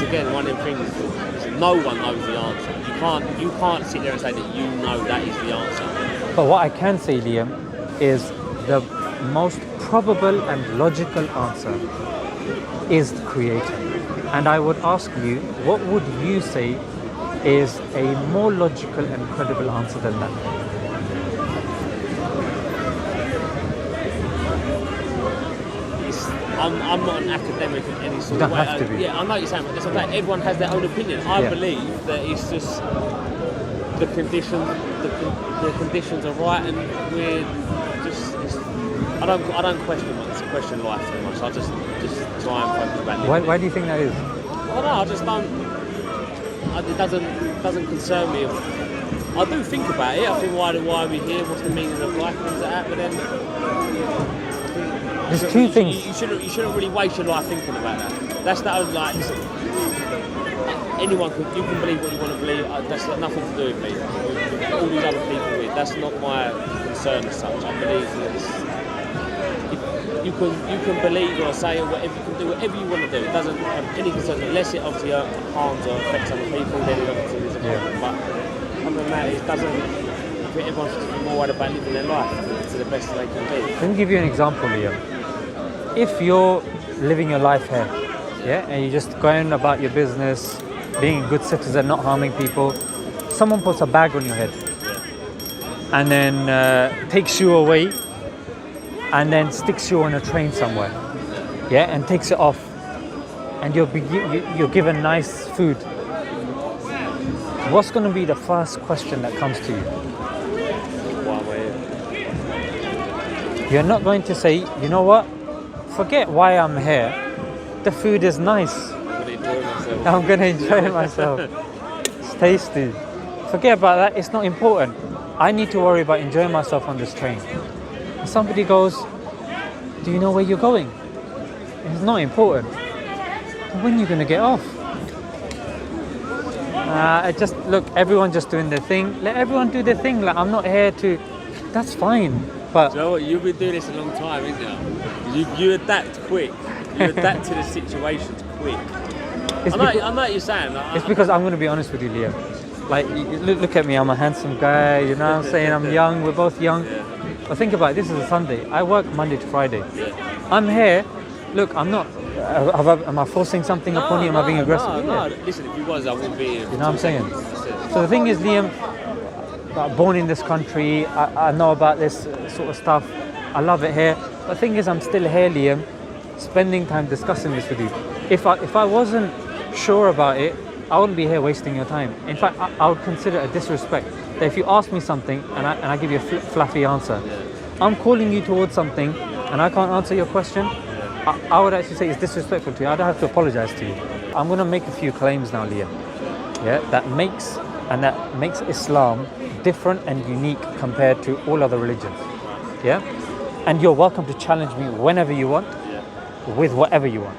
again one of them things. No one knows the answer. You can't sit there and say that you know that is the answer. But what I can say, Liam, is the most probable and logical answer is the Creator. And I would ask you, what would you say is a more logical and credible answer than that? I'm not an academic in any sort of way. You don't have to be. Yeah, I know what you're saying, but sometimes everyone has their own opinion. I believe that it's just the conditions are right, and we're just. I don't question life too much. I just try and focus about living. Why do you think that is? I don't know. I just don't. It doesn't concern me. I do think about it. I think why are we here? What's the meaning of life? Things like that. But then. There's two things. You shouldn't really waste your life thinking about that. That's the only you can believe what you want to believe. That's got nothing to do with me. With all these other people with. That's not my concern as such. I believe that you can believe or say whatever, you can do whatever you want to do. It doesn't have any concern unless it obviously harms or affects other people. Then it obviously is a problem. But other than that, it doesn't. I think everyone should be more worried about living their life to the best they can be. Let me give you an example, Liam. If you're living your life here, and you're just going about your business, being a good citizen, not harming people, someone puts a bag on your head and then takes you away and then sticks you on a train somewhere, and takes it off, and you're given nice food. What's going to be the first question that comes to you? Why am I here? You're not going to say, you know what? Forget why I'm here. The food is nice. I'm going to enjoy myself. It's tasty. Forget about that. It's not important. I need to worry about enjoying myself on this train. And somebody goes, do you know where you're going? It's not important. When are you going to get off? Look, everyone just doing their thing. Let everyone do their thing. Like, I'm not here to. That's fine. But you know what? You've been doing this a long time, haven't you? You adapt quick. You adapt to the situations quick. I know what you're saying. It's because I'm going to be honest with you, Liam. Like, look at me. I'm a handsome guy. You know what I'm saying? I'm young. We're both young. Yeah. But think about it. This is a Sunday. I work Monday to Friday. Yeah. I'm here. Look, I'm not. Am I forcing something upon you? Am I being aggressive? No. Listen, if you was, I wouldn't be here. You know what I'm saying? So the thing is, Liam, born in this country, I know about this sort of stuff. I love it here. But the thing is, I'm still here, Liam, spending time discussing this with you. If I wasn't sure about it, I wouldn't be here wasting your time. In fact, I would consider it a disrespect that if you ask me something and I give you a fluffy answer, I'm calling you towards something and I can't answer your question, I would actually say it's disrespectful to you. I'd have to apologize to you. I'm going to make a few claims now, Liam. That makes Islam different and unique compared to all other religions. And you're welcome to challenge me whenever you want, with whatever you want.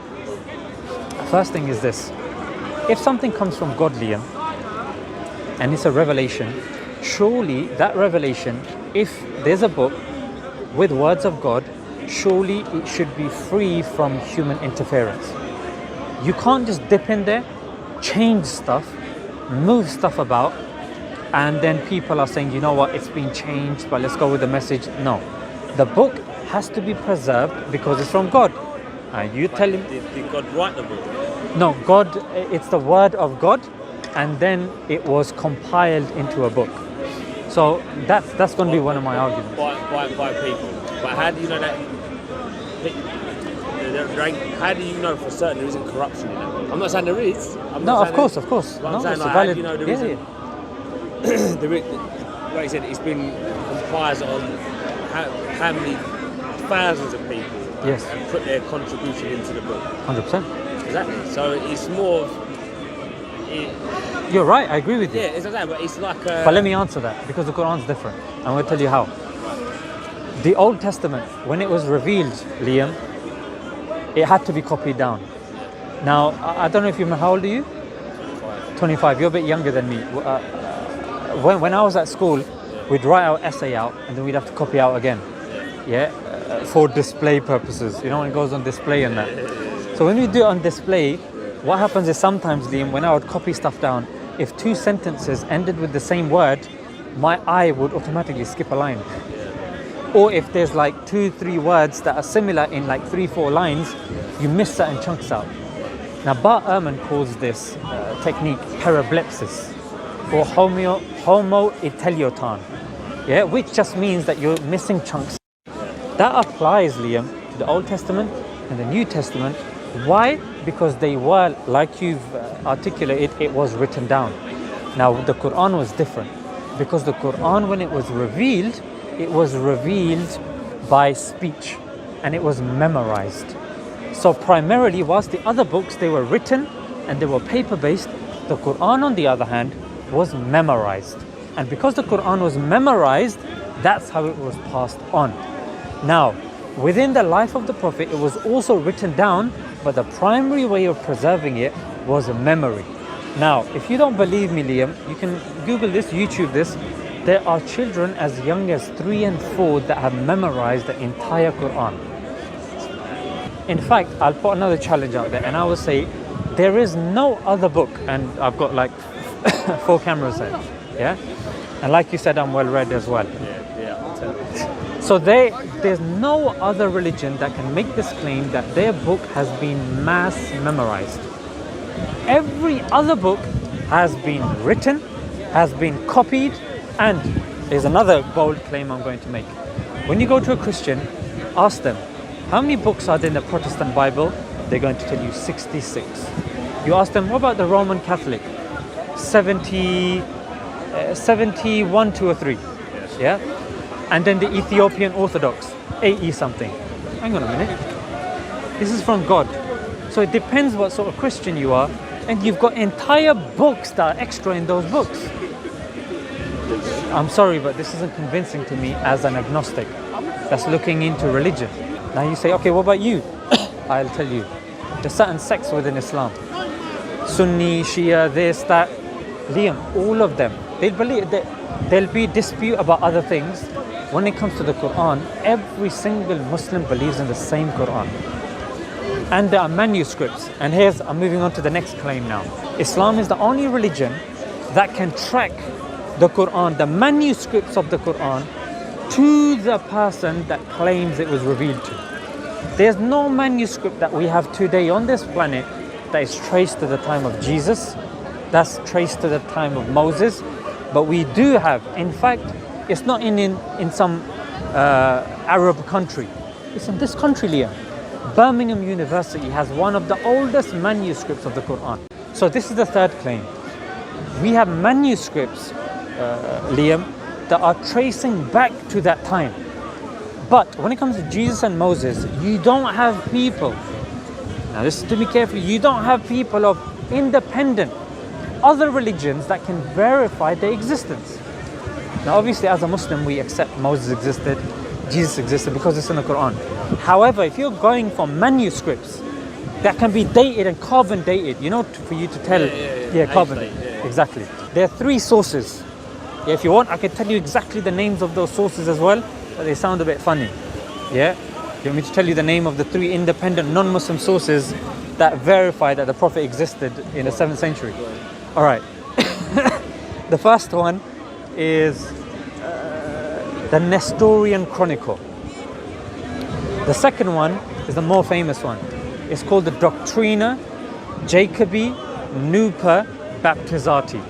First thing is this: if something comes from God, Liam, and it's a revelation, surely that revelation, if there's a book with words of God, surely it should be free from human interference. You can't just dip in there, change stuff, move stuff about, and then people are saying, you know what, it's been changed, but let's go with the message. No. The book has to be preserved because it's from God. You tell him. Did God write the book? No, God, it's the word of God, and then it was compiled into a book. So that's going to be one of my arguments. By people. But how do you know that? How do you know for certain there isn't corruption in it? I'm not saying there is. Of course. But I'm saying, like, how do you know there isn't? Like you said, it's been compiled on how many thousands of people have put their contribution into the book. 100%. Exactly. So it's more of... You're right, I agree with you. Yeah, it's like that, but it's like... But let me answer that, because the Quran's different. I'm going to tell you how. The Old Testament, when it was revealed, Liam, it had to be copied down. Now, I don't know if you remember, how old are you? 25. You're a bit younger than me. When I was at school, we'd write our essay out and then we'd have to copy out again. For display purposes. You know, when it goes on display and that. So when we do it on display, what happens is sometimes, Liam, when I would copy stuff down, if 2 sentences ended with the same word, my eye would automatically skip a line. Or if there's like 2-3 words that are similar in like 3-4 lines, you miss certain chunks out. Now, Bart Ehrman calls this technique parablepsis or homoitelioton, yeah, which just means that you're missing chunks. That applies, Liam, to the Old Testament and the New Testament. Why? Because they were, like you've articulated, it was written down. Now, the Quran was different, because the Quran, when it was revealed by speech, and it was memorized. So primarily, whilst the other books, they were written and they were paper-based, the Quran, on the other hand, was memorized. And because the Quran was memorized, that's how it was passed on. Now, within the life of the Prophet, it was also written down, but the primary way of preserving it was a memory. Now, if you don't believe me, Liam, you can Google this, YouTube this. There are children as young as 3 and 4 that have memorized the entire Quran. In fact, I'll put another challenge out there, and I will say there is no other book, and I've got like 4 cameras there, yeah? And like you said, I'm well read as well. So there's no other religion that can make this claim that their book has been mass memorized. Every other book has been written, has been copied, and there's another bold claim I'm going to make. When you go to a Christian, ask them, how many books are there in the Protestant Bible? They're going to tell you 66. You ask them, what about the Roman Catholic? 71, 2 or 3. Yeah? And then the Ethiopian Orthodox, 80 something. Hang on a minute. This is from God. So it depends what sort of Christian you are, and you've got entire books that are extra in those books. I'm sorry, but this isn't convincing to me as an agnostic that's looking into religion. Now you say, okay, what about you? I'll tell you. There's certain sects within Islam. Sunni, Shia, this, that. Liam, all of them, they believe that there'll be dispute about other things. When it comes to the Quran, every single Muslim believes in the same Quran. And there are manuscripts. And I'm moving on to the next claim now. Islam is the only religion that can track the Quran, the manuscripts of the Quran, to the person that claims it was revealed to. There's no manuscript that we have today on this planet that is traced to the time of Jesus, that's traced to the time of Moses. But we do have, in fact, it's not in some Arab country. It's in this country, Liam. Birmingham University has one of the oldest manuscripts of the Quran. So this is the third claim. We have manuscripts, Liam, that are tracing back to that time. But when it comes to Jesus and Moses, you don't have people. Now listen to me carefully. You don't have people of independent other religions that can verify their existence. Now obviously as a Muslim we accept Moses existed, Jesus existed because it's in the Quran. However, if you're going for manuscripts that can be dated and carbon dated, you know, for you to tell, carbon, exactly. There are 3 sources. Yeah, if you want, I can tell you exactly the names of those sources as well, but they sound a bit funny. Yeah, you want me to tell you the name of the 3 independent non-Muslim sources that verify that the Prophet existed in the 7th century? All right. The first one is the Nestorian Chronicle. The second one is the more famous one. It's called the Doctrina Jacobi Nuper Baptizati.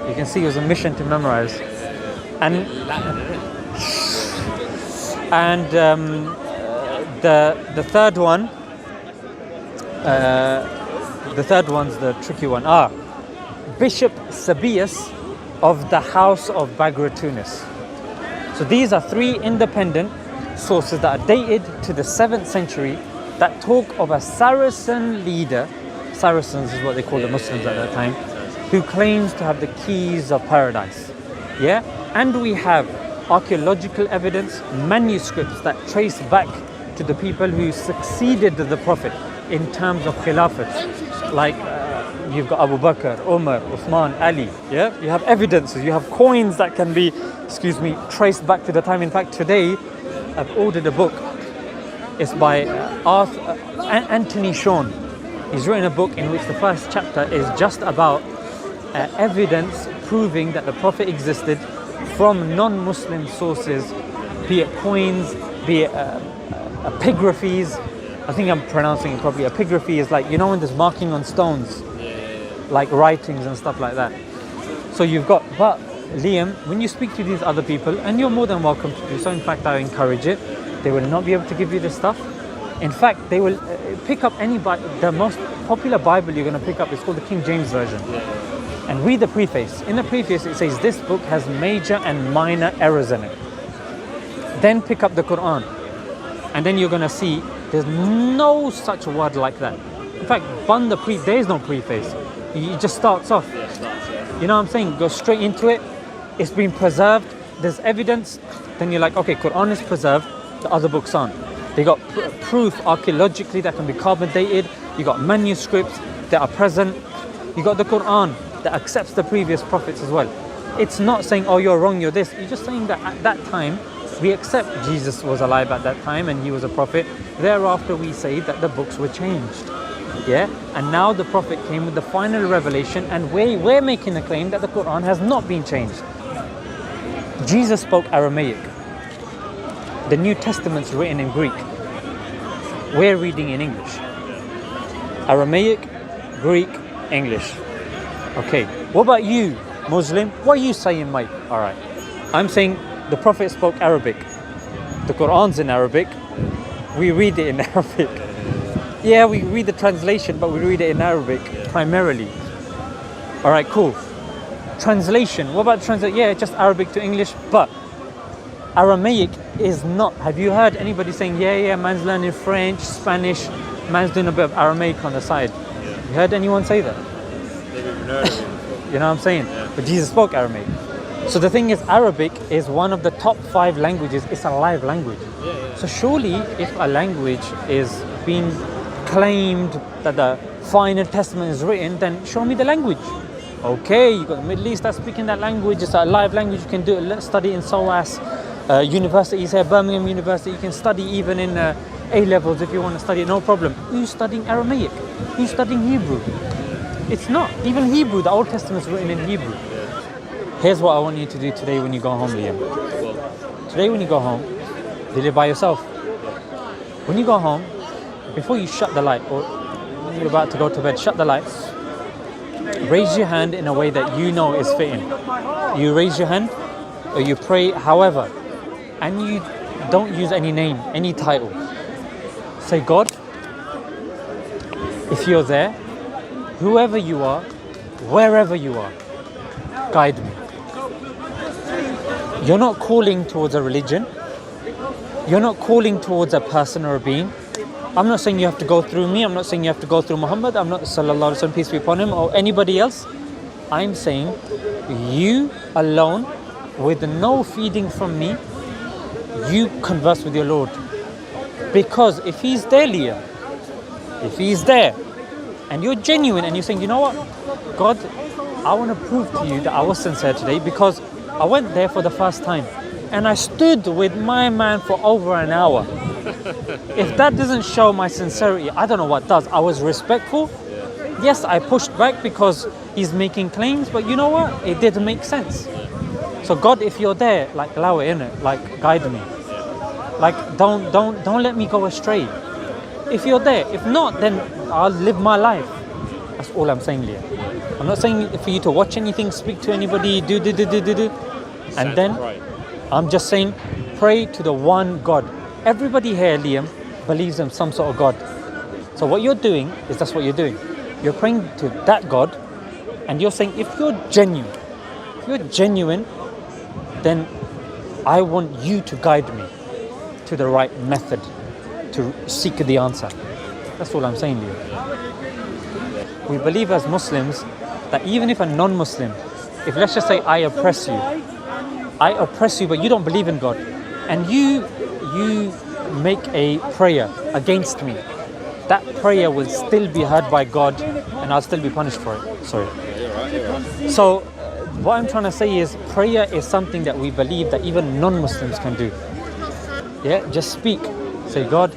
You can see it was a mission to memorize. And the third one, the third one's the tricky one. Bishop Sabius of the House of Bagratunis. So these are 3 independent sources that are dated to the 7th century that talk of a Saracen leader, Saracens is what they called the Muslims at that time, who claims to have the keys of paradise. Yeah? And we have archaeological evidence, manuscripts that trace back to the people who succeeded the Prophet in terms of Khilafat, like you've got Abu Bakr, Umar, Uthman, Ali. Yeah, you have evidences, you have coins that can be, traced back to the time. In fact, today I've ordered a book. It's by Anthony Shawn. He's written a book in which the first chapter is just about evidence proving that the Prophet existed from non-Muslim sources, be it coins, be it epigraphies. I think I'm pronouncing it properly. Epigraphy is like, you know, when there's marking on stones, like writings and stuff like that. So you've got, but Liam, when you speak to these other people, and you're more than welcome to do so, in fact I encourage it, they will not be able to give you this stuff. In fact, they will pick up any Bible. The most popular Bible you're going to pick up is called the King James Version. And read the preface. In the preface it says this book has major and minor errors in it. Then pick up the Quran, and then you're going to see there's no such word like that. In fact, there is no preface. It just starts off. You know what I'm saying? Go straight into it. It's been preserved. There's evidence. Then you're like, okay, Quran is preserved. The other books aren't. They got proof archaeologically that can be carbon dated. You got manuscripts that are present. You got the Quran that accepts the previous prophets as well. It's not saying, oh, you're wrong, you're this. You're just saying that at that time, we accept Jesus was alive at that time and he was a prophet. Thereafter, we say that the books were changed. Yeah, and now the Prophet came with the final revelation, and we're making the claim that the Quran has not been changed. Jesus spoke Aramaic. The New Testament's written in Greek. We're reading in English. Aramaic, Greek, English. Okay, what about you, Muslim? What are you saying, mate? All right, I'm saying the Prophet spoke Arabic. The Quran's in Arabic. We read it in Arabic. Yeah, we read the translation, but we read it in Arabic primarily. All right, cool. Translation. What about translation? Yeah, just Arabic to English, but Aramaic is not. Have you heard anybody saying, yeah, man's learning French, Spanish, man's doing a bit of Aramaic on the side? Yeah. You heard anyone say that? Never even heard of it before. You know what I'm saying? Yeah. But Jesus spoke Aramaic. So the thing is, Arabic is one of the top 5 languages. It's a live language. Yeah. So surely, if a language is being claimed that the final testament is written, then show me the language. Okay, you got the Middle East that's speaking that language. It's a live language. You can do it. Let's study in SOAS universities here, Birmingham University. You can study even in A levels if you want to study it. No problem. Who's studying Aramaic? Who's studying Hebrew? It's not. Even Hebrew, the Old Testament is written in Hebrew. Here's what I want you to do today when you go home, Liam. Today when you go home, you live by yourself. When you go home, before you shut the light, or when you're about to go to bed, shut the lights. Raise your hand in a way that you know is fitting. You raise your hand, or you pray however, and you don't use any name, any title. Say, God, if you're there, whoever you are, wherever you are, guide me. You're not calling towards a religion. You're not calling towards a person or a being. I'm not saying you have to go through me. I'm not saying you have to go through Muhammad. I'm not, sallallahu alaihi wasallam, peace be upon him, or anybody else. I'm saying you alone, with no feeding from me, you converse with your Lord. Because if he's there, Leah, if he's there, and you're genuine, and you're saying, you know what, God, I want to prove to you that I was sincere today, because I went there for the first time, and I stood with my man for over an hour. If that doesn't show my sincerity, I don't know what does. I was respectful. Yes, I pushed back because he's making claims, but you know what? It didn't make sense. So God, if you're there, like allow it in it, like guide me. Like don't let me go astray. If you're there, if not, then I'll live my life. That's all I'm saying, Leah. I'm not saying for you to watch anything, speak to anybody, do. And then I'm just saying, pray to the one God. Everybody here, Liam, believes in some sort of God. So what you're doing is that's what you're doing. You're praying to that God, and you're saying, if you're genuine, then I want you to guide me to the right method to seek the answer. That's all I'm saying, Liam. We believe as Muslims that even if a non-Muslim, if let's just say I oppress you, but you don't believe in God, and you make a prayer against me, that prayer will still be heard by God, and I'll still be punished for it. Sorry. You're right. So what I'm trying to say is prayer is something that we believe that even non-Muslims can do. Yeah, just speak. Say, God,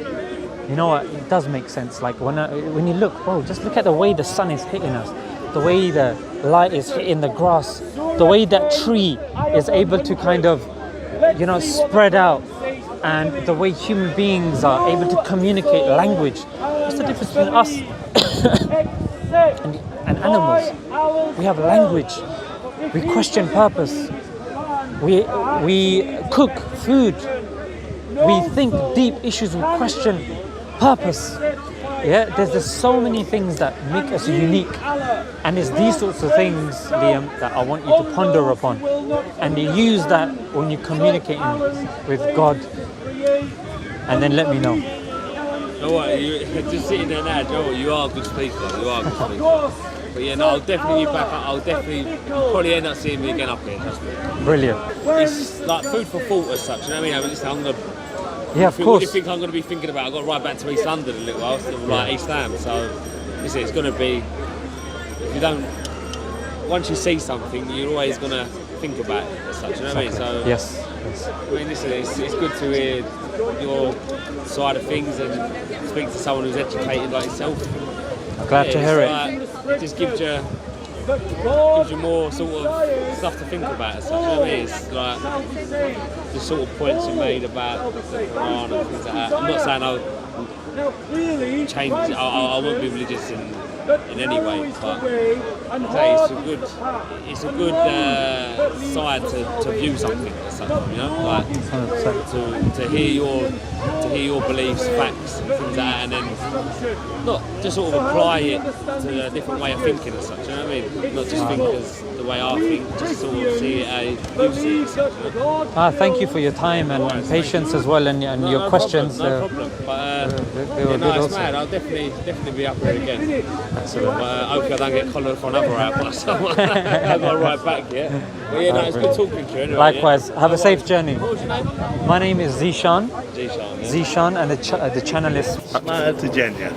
you know what, it does make sense. Like when you look, bro, just look at the way the sun is hitting us, the way the light is hitting the grass, the way that tree is able to kind of, you know, spread out, and the way human beings are able to communicate language. What's the difference between us and animals? We have language. We question purpose. We cook food. We think deep issues. We question purpose. Yeah, there's so many things that make us unique, and it's these sorts of things, Liam, that I want you to ponder upon, and you use that when you're communicating with God, and then let me know. You know what, just sitting there now, you know what, you are a good speaker, But yeah, no, I'll definitely be back up. I'll definitely probably end up seeing me again up here, trust me. Brilliant. It's like food for thought as such, you know what I mean? I'm gonna, Yeah, of what course. do you think I'm going to be thinking about? I've got to ride back to East London in a little while, so like East Ham, so it's going to be, if you don't, once you see something, you're always going to think about it as such, you know what I mean? So, Yes. I mean, listen, it's good to hear your side of things and speak to someone who's educated like yourself. Glad to hear it. It just gives you more sort of stuff to think about as such, you know what I mean? It's like the sort of points you made about the Quran and things like that. I'm not saying I'll change, I won't be religious in any way, but I'd say it's a good side to view something as such, you know, like to hear your beliefs, facts and things like that, and then not just sort of apply it to a different way of thinking as such, you know what I mean? Not just think as the way I think, just sort of see it how you see it as such, you know? Thank you for your time and patience as well, and your questions. No problem. But it's mad. I'll definitely be up here again. Excellent. Hopefully I don't get collared for another hour, but I've got to ride back yet. But yeah, no, it's good talking to you anyway. Likewise. Yeah? Have a safe journey. What was your name? My name is Zishan. Zishan, yeah. Zishan, and the channel is To Jannah.